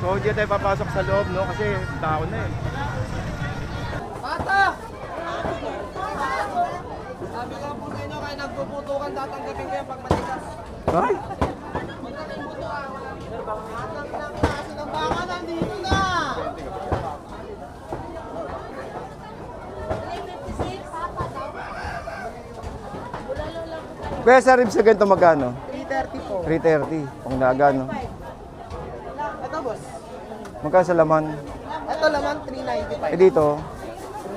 So hindi tayo papasok sa loob, no? Kasi tao na eh. Bata! Sabi ko po sa inyo, kayo nagpuputukan, tatanggapin ko yan pag matigas. Ay! Kasi ng baka nandito na! Kaya sa ribs na ganito magkano? 330 po. 330. Kung naga, no? Ito boss. Magkano sa laman? Ito laman Eh 395. dito,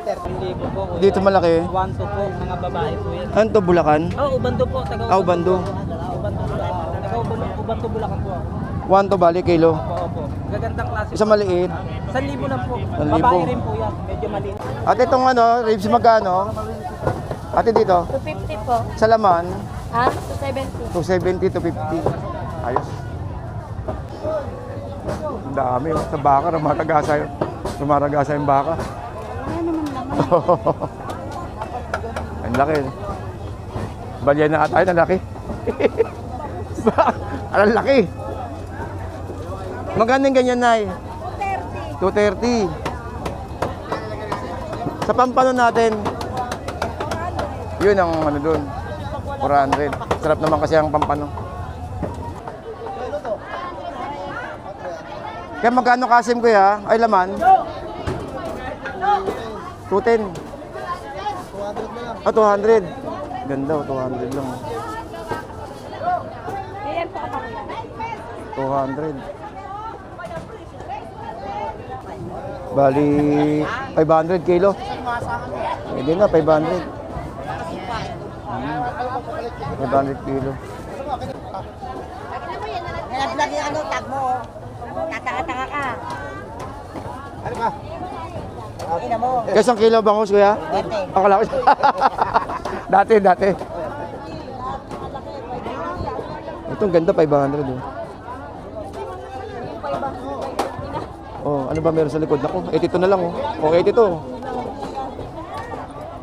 330 po. dito malaki. 1 to po, mga babae po yan. Ano to, Bulacan? Ubando po. Taga Ubando. Ubando Bulacan. Taga Ubando Bulacan po ako. 1 to bali, kilo. Opo. Gagandang klase. Isa maliit. 1,000 lang po. 1,000. Babae rin po yan. Medyo maliit. At itong ano, ribs magkano? Ate dito, 250 po. sa laman, Ha? 270. 270 to 50. Ayos. Ang dami, oh. Sa baka, rumaragasa yun. Rumaragasa yung baka. Ano naman naman? Ang laki. Balyan na tayo, ang laki. Ang laki. Magkano yung ganyan, Nay? 230. 230. Sa pampano natin, yun ang ano dun. 400. Sarap naman kasi ang pampano. Kaya magkano kasim ko ya? Ay laman? 210. 200. Ganda, 200 lang. Ayan po kapag 200. Bali, 500 kilo. Pwede na, 500. 500 kilo. Nag-vlog yung ano, tag mo. Tatanga-tanga ka. Ano ka? Ina mo. Kasang kilo bangus, kuya? Dati. Ako lang. Dati. Itong ganda, 500. Oh, ano ba meron sa likod? Naku, 82 na lang. Oh, 82.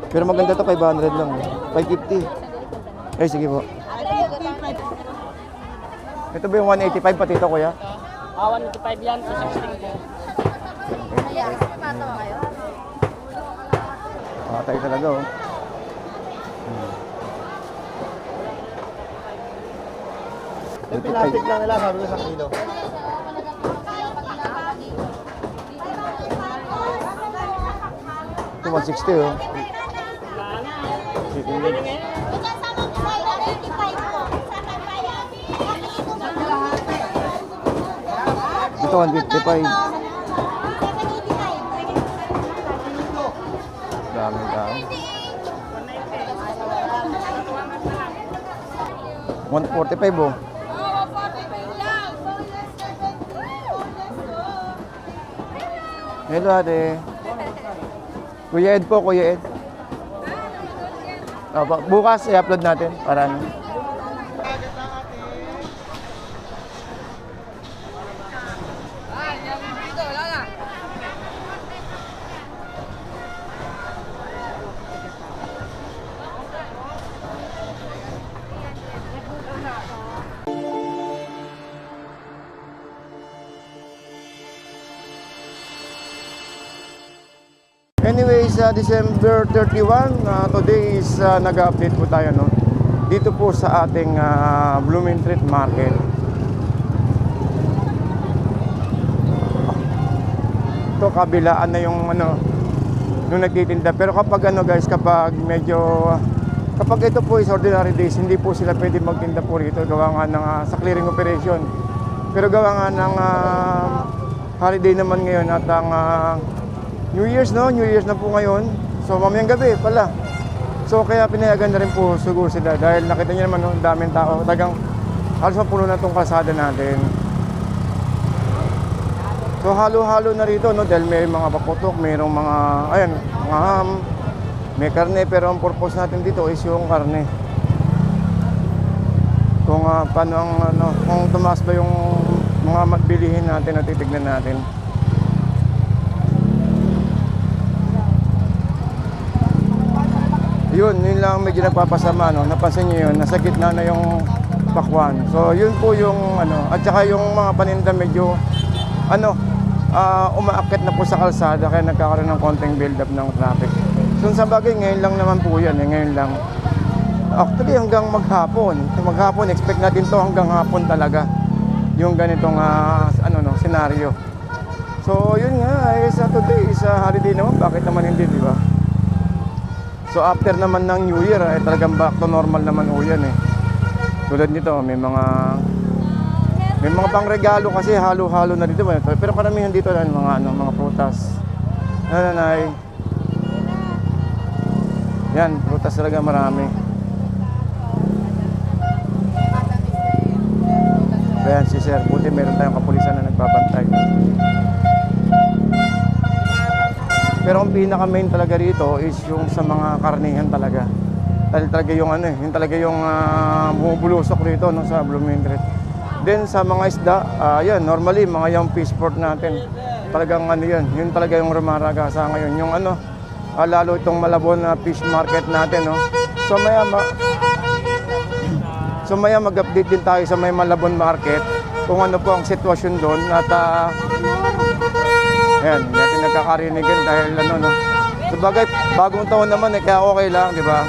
Pero maganda to, 500 lang. 550. Eh, sige po. Ito ba yung 185 pati ito, kuya? 185 yan, 216 po. Patay talaga, oh. Yung pinapit lang nila, sabi ko sa kilo. Ito, 160, oh. Ito, 155. Daming tao. 145, oh. Hello, ate. Kuya Ed po, Kuya Ed. Bukas i-upload natin para ano. Anyways, December 31, today is nag-update po tayo, no? Dito po sa ating Blumentritt Market. Ito kabilaan na yung ano nung nagtitinda. Pero kapag ano guys, kapag ito po is ordinary days, hindi po sila pwede magtinda po rito. Gawa nga ng sa clearing operation. Pero gawa nga ng holiday naman ngayon at ang New Year's, no? New Year's na po ngayon. So, mamayang gabi pala. So, kaya pinayagan na rin po siguro sila. Dahil nakita niyo naman, no? Daming tao. Tagang halos mapuno na itong kalsada natin. So, halo-halo na rito, no? Dahil may mga paputok, mayroong mga, ayan, mga ham, may karne. Pero ang purpose natin dito is yung karne. Kung paano ang, ano, kung tumaas ba yung mga bilihin natin at titignan natin. Yun lang medyo nagpapasama, no? Napansin niyo yun, nasa gitna na yung pakwan. So yun po yung ano, at saka yung mga paninda medyo umaakyat na po sa kalsada kaya nagkakaroon ng konting build up ng traffic. So sa bagay, ngayon lang naman po yan, ngayon lang. Actually hanggang maghapon, expect natin to hanggang hapon talaga. Yung ganitong senaryo. So yun nga, sa today, sa holiday naman, bakit naman hindi, di ba? So after naman ng New Year, talagang back to normal naman po yan eh. Tulad nito, may mga pangregalo kasi halo-halo na dito. Pero karamihan dito mga prutas. Nanay. Yan, prutas talaga marami. Ayan si Sir, buti meron tayong kapulisan na nagbabantay. Pero ang pinaka main talaga rito is yung sa mga karnihan talaga. Dahil talaga yung yung talaga yung bumubulusok dito sa Blooming Street. Then sa mga isda, yan normally mga yung fish port natin. Talagang yun talaga yung rumaragasa ngayon. Yung lalo itong Malabon na fish market natin, no. So maya mag-update din tayo sa may Malabon market kung ano po ang sitwasyon doon at ayan, hindi natin nagkakarinigan dahil no. Sabagay, bagong taon naman kaya okay lang, di ba?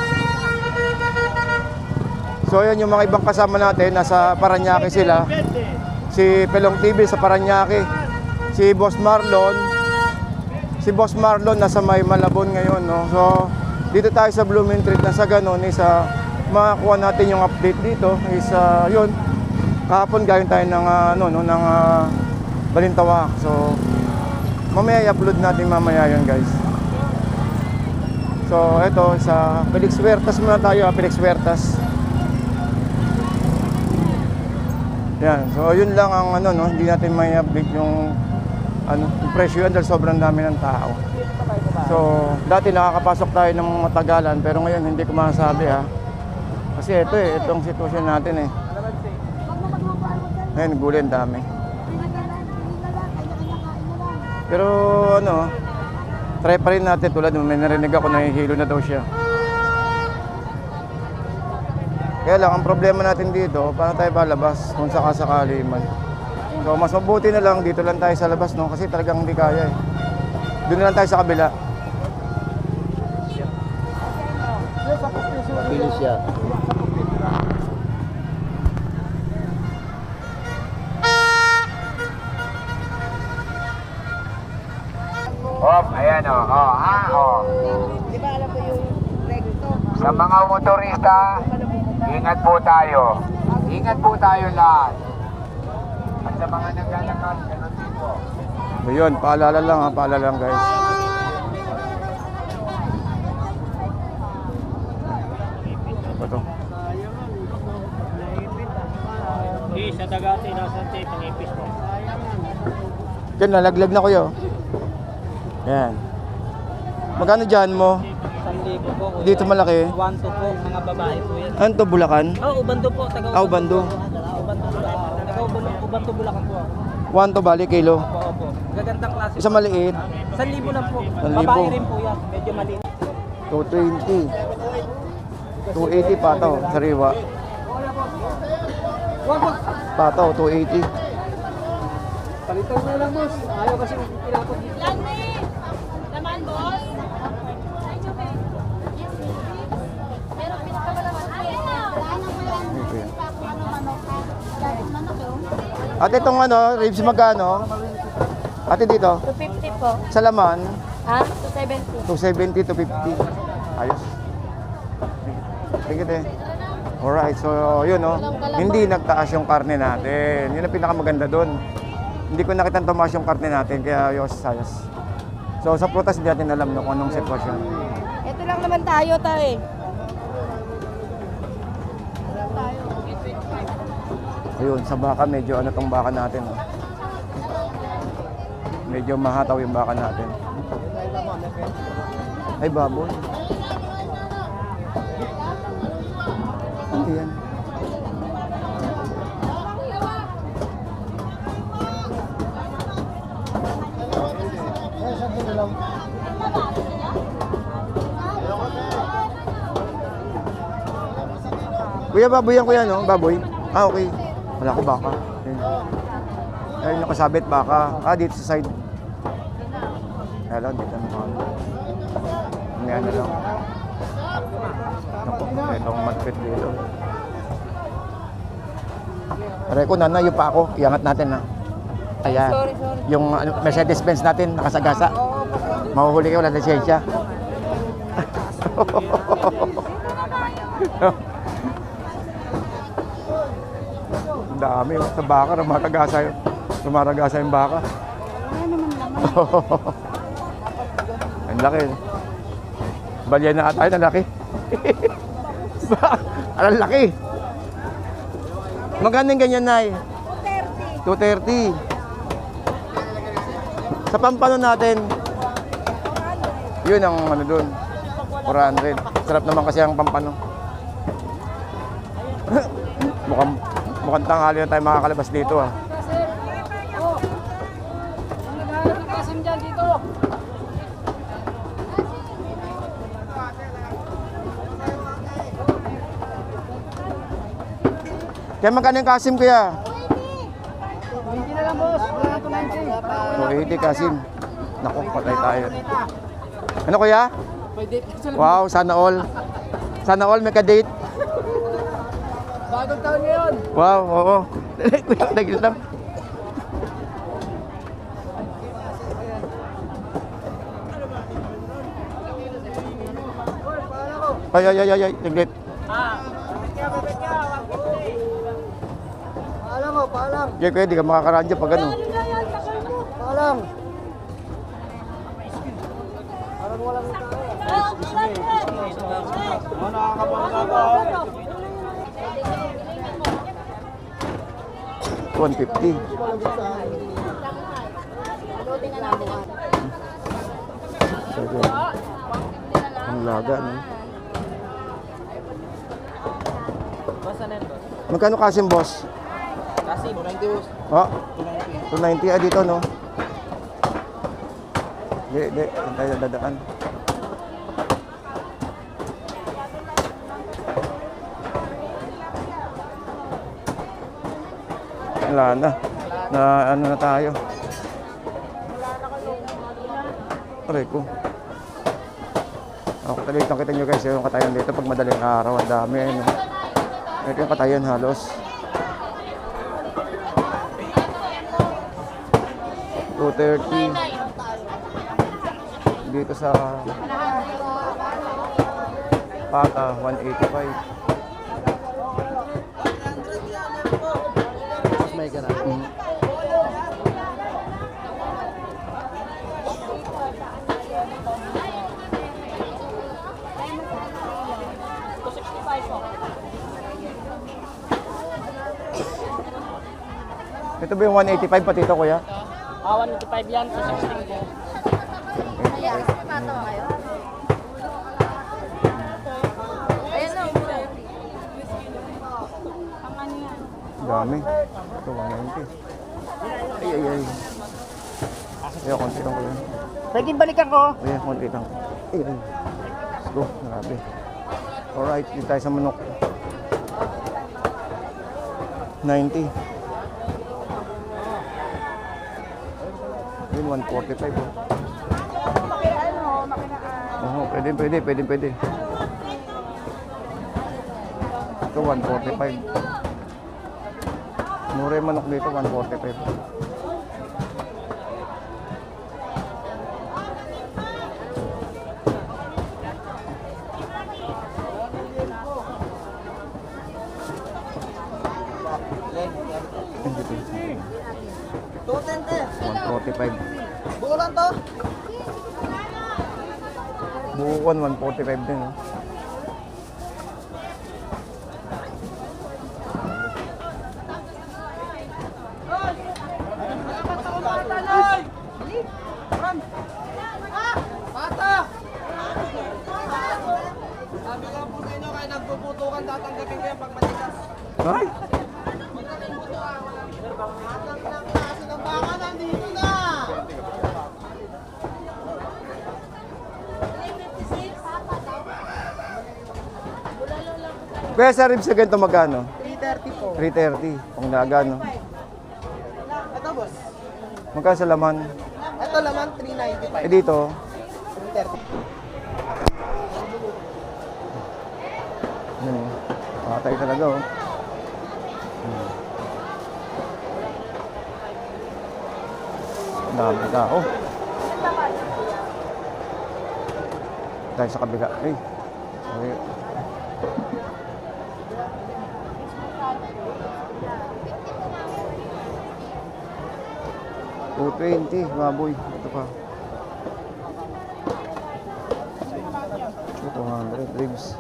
So ayan yung mga ibang kasama natin, nasa Parañaque sila. Si Pelong TV sa Parañaque. Si Boss Marlon nasa may Malabon ngayon, no. So dito tayo sa Blooming Street na sa ganun makakuha natin yung update dito is yun. Kahapon gayon tayo ng Balintawak. So mamaya i-upload natin mamaya yun, guys. So eto sa Felix Huertas muna tayo, Felix Huertas. Yan. So yun lang ang hindi natin may update yung yung presyo dahil sobrang dami ng tao. So dati nakakapasok tayo ng matagalan pero ngayon hindi ko masasabi Kasi itong sitwasyon natin Ngayon gulay ang dami. Pero try pa rin natin tulad may narinig ako nahihilo na daw siya. Kaya lang, ang problema natin dito, paano tayo palabas kung sakasakali man. So, mas mabuti na lang, dito lang tayo sa labas, no? Kasi talagang hindi kaya Doon na lang tayo sa kabila. Mabilis siya. Ayan Di ba alam mo yung recto? Sa mga motorista, ingat po tayo. Ingat po tayo lahat. At sa mga naglalakad, ganun din po. Ayun, paalala lang guys. Ano ba to? Sa Dagati, nasa pangipis mo. Yan, nalaglag na kuya. Yan. Magkano dyan mo? 1,000 po. Dito malaki. 1 to po, mga babae po yan. Ano to, Bulacan? Ubando po. Ubando. Ubando, Bulacan po. 1 to bali, kilo. Opo. Gagandang klase. Isa maliit. 1,000 lang po. 1,000. Babae rin po yan. Medyo maliit. 220. 280 pataw, sariwa. Pataw, 280. Palitan mo lang, boss. Ayaw kasi pinapag dito. Laman, boss? Pero pinakabalaman. Ate, itong ribs magkano? Ate, dito? 250 po. Sa laman? Ha? 270. 270 to 50. Ayos. Thank you, te. Alright, so yun hindi nagtaas yung karne natin. Yun ang pinakamaganda doon. Hindi ko nakita tumaas yung karne natin, kaya ayos. So sa prutas hindi natin alam kung anong sitwasyon. Ito lang naman tayo, tay. Ayun, sa baka medyo tong baka natin. Medyo mahataw yung baka natin. Ay, baboy. Ano yan? Kuya, baboy yan kuya, no? Baboy? Ah, okay. Wala ko baka. Ayun. Ayun nakasabit baka. Dito sa side. Hello, dito na ako. Ngayon na lang. Naku, itong magpit dito. Aray ko, nanay, yung pa ako. Iangat natin, ha. Ayan. Yung Mercedes-Benz natin, nakasagasa. Mahuhuli kayo, wala na lisensya. Ang dami, sa baka, rumaragasa yung baka. Ang laki. Balyan na tayo, ang laki. Ang laki. Magkano yung ganyan, Nay? 230. 230. Sa pampano natin, yun ang ano doon. 400. Sarap naman kasi ang pampano. mukhang tanghali na tayo makakalabas dito, ah. Naghahanap ng kasim dyan dito. Kaya magkano yung kasim, kuya? Hindi na lang, boss. Wala na 290. 280 kasim. Naku, patay tayo. Ano, kuya? Pwede. Wow, sana all. Sana all may ka-date. Bagong taon ngayon. Wow, oo. Dagil lang. Ay, tiglit. Paalam mo, paalam. Kaya kuya, di ka makakaradyo pag ano. Paalam. Parang walang tao. 150. Sige. Ang laga, no? Magkano kasim, boss? Kasi, 90 boss. Oh, 290 dito, no? Di, tayo dadaan. Wala na. Ano na tayo. Aray ko. Ako talagang kita nyo guys yung katayan dito pag madaling araw. Ang dami, no? Ito yung katayan halos. 230. Dito sa Pata, 185. May ganun. Ito ba yung 185 pati ito, kuya? 185 yan, 260 yan. Dami. Ito, 190. Ay. Ayaw, konti lang ko yan. Pwedeng balikan ko. Ayan, konti lang. Ay. Let's go. Grabe. Alright, dito tayo sa manok. 90. Yun, 145. Oh. Oo, pwede. Ito, 145. Mura yung manok dito, 145. Tutente. 145. Bulan to. Bukuan, 145 din. Oh. Sabi ko po sa inyo, kaya nagpuputukan, tatanggapin ko yan pag matigas. Ay! Kasi ng baka nandito na! Kaya sa ribs na ganito magkano? 330 po. 330. Pang naga, no? Ito boss. Magkano sa laman? Ito laman, 395. Eh dito, 330. yun oh. Patay talaga oh. Ang dami tao. Dahil sa kabila. Ay. Sorry. $220, baboy. Ito pa. 200 ribs.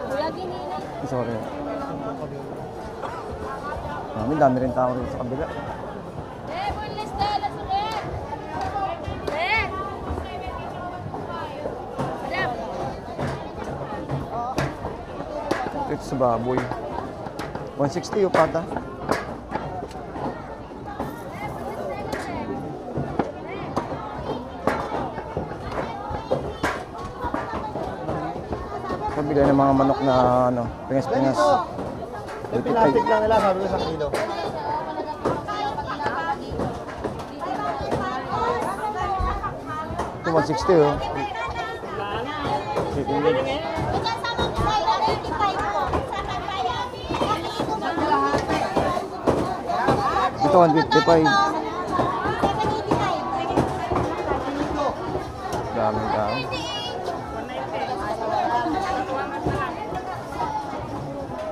Kuya, ginila. Sorry. Dami rin tao rin sa kabila. Boneless na, lasukin. Ito sa baboy. 160 yung pata. Pabili ng mga manok na ano, pingas-pingas. Pinapit lang nila, sabi ko sa kilo. Ito 160 oh. Chicken legs. Ito 155. Daming tao.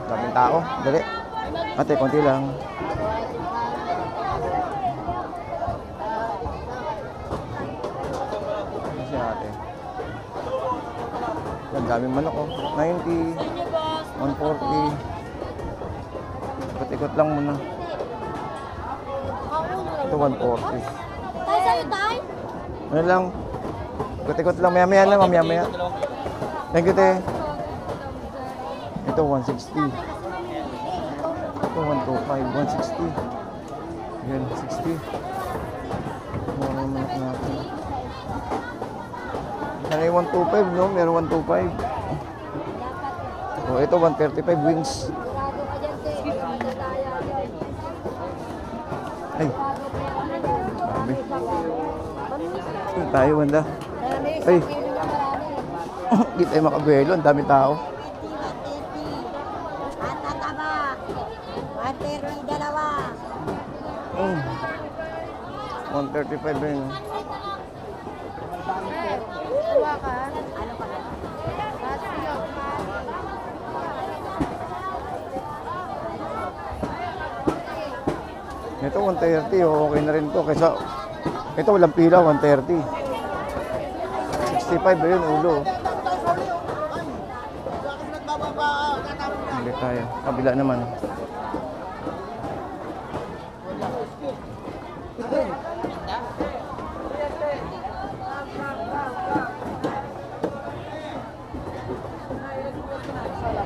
Daming tao. Dali. Ate, konti lang. Si ate. Ang daming manok oh. 90, 140. Ikot-ikot lang muna. Ito 140. Tayo sa'yo, tay? Ano lang? Ikot-ikot lang. Maya-maya lang. Maya-maya. Thank you, te. Ito 160. Ito 125. 160. Yan, 60. Mura yung manok natin. Sana yung 125, no? Meron 125. Oh, ito 135 wings. Sigurado ka dyan, te. Sigurado tayo. Ay. Sabi. Ito tayo, banda. Ay. Hindi tayo makabuelo. Ang dami tao. At tataba. 130, dalawa. 135 rin. Kuha ka. Ano pa? Ito 130, oh, okay na rin to. Kaysa, ito walang pila, 130. 65 ba yun, ulo. Hindi tayo. Kabila naman.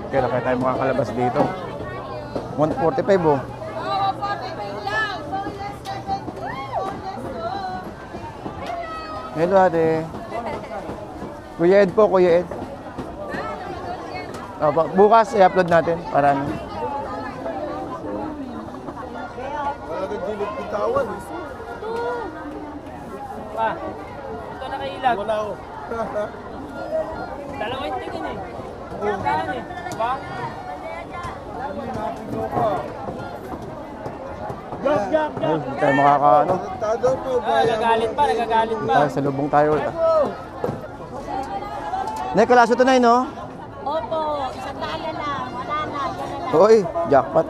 Kailan kaya tayo makakalabas dito? 145 oh. Hello ate. Kuya Ed po, Kuya Ed. Opo, bukas i-upload natin para ano. Pa, ito nakailag. Wala ko. Dalawa yung tingin eh. Saan eh? Ba? Gak. Ay, hindi tayo makakaano. Nagagalit pa. Tayo, sa lubong tayo. Nay, kalaso to na no? Opo, isang daan na lang. Wala na, yan na lang. Hoy, jackpot.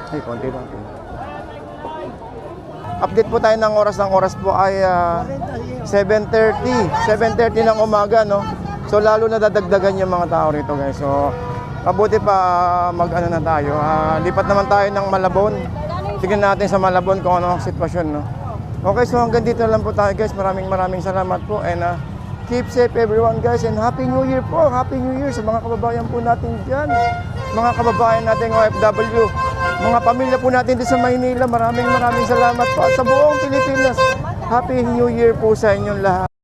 Ay, konti lang. Update po tayo ng oras po ay 7:30. 7:30 ng umaga, no? So, lalo na dadagdagan yung mga tao rito, guys. So, mabuti pa mag-ano na tayo. Lipat naman tayo ng Malabon. Tignan natin sa Malabon kung ano ang sitwasyon, no? Okay, so hanggang dito lang po tayo, guys. Maraming salamat po. And keep safe everyone, guys. And Happy New Year po. Happy New Year sa mga kababayan po natin dyan. mga kababayan nating OFW, mga pamilya po natin dito sa Maynila. Maraming salamat po. At sa buong Pilipinas, Happy New Year po sa inyong lahat.